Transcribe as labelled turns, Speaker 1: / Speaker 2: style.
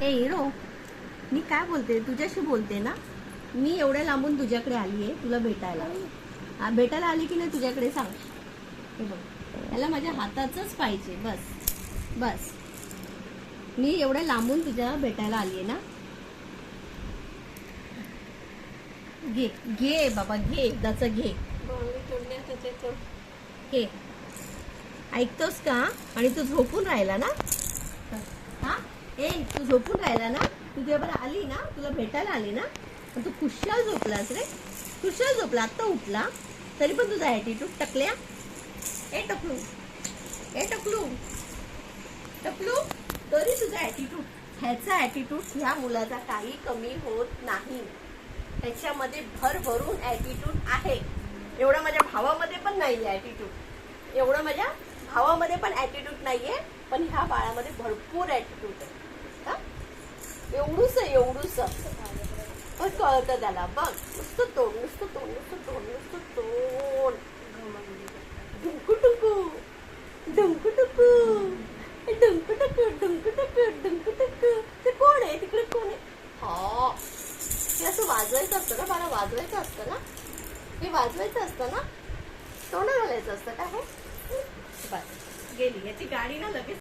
Speaker 1: ए hero, मी काय बोलते, तुझ्याशी बोलते ना. मी एवढ्या लांबून तुझ्याकडे आली आहे तुला भेटायला. भेटायला आली की नाही तुझ्याकडे सांग. हे बघ, त्याला माझ्या हाताचंच पाहिजे. बस बस, मी एवढ्या लांबून तुझ्या भेटायला आली आहे ना. घे घे बाबा, घे एकदाच घे. घे, ऐकतोस का? आणि तू झोपून राहिला ना. हा, ए तू झोपून राहिला ना. तू जेव्हा आली ना, तुला भेटायला आली ना, तू खुशाल झोपलास रे. खुशाल झोपला, आत्ता उठला तरी पण तुझा ॲटिट्यूड. टकल्या, ए टकलू, ए टकलू, टकलू, तरी तुझा ॲटिट्यूड. ह्याचा ॲटिट्यूड ह्या मुलाचा काही कमी होत नाही. त्याच्यामध्ये भरभरून ॲटिट्यूड आहे. एवढा माझ्या भावामध्ये पण नाही ॲटिट्यूड. एवढं माझ्या भावामध्ये पण ॲटिट्यूड नाहीये, पण ह्या बाळामध्ये भरपूर ॲटिट्यूड आहे. एवढूस एवढूस पण कळतं त्याला. बघ, नुसतं तोंड, नुसतं तोंड, नुसतं तोंड, नुसतं तोंड. डुंकू टुकू, डुंकू टुकू, डुंकू टुकू, डुंकू टुकू, डुंकू टुकू. ते कोण आहे तिकडे? कोण आहे? हा, ते असं वाजवायचं असतं ना. मला वाजवायचं असतं ना. हे वाजवायचं असतं ना. तोंड घालायचं असतं का? हे बस, गेली याची गाडी ना लगेच.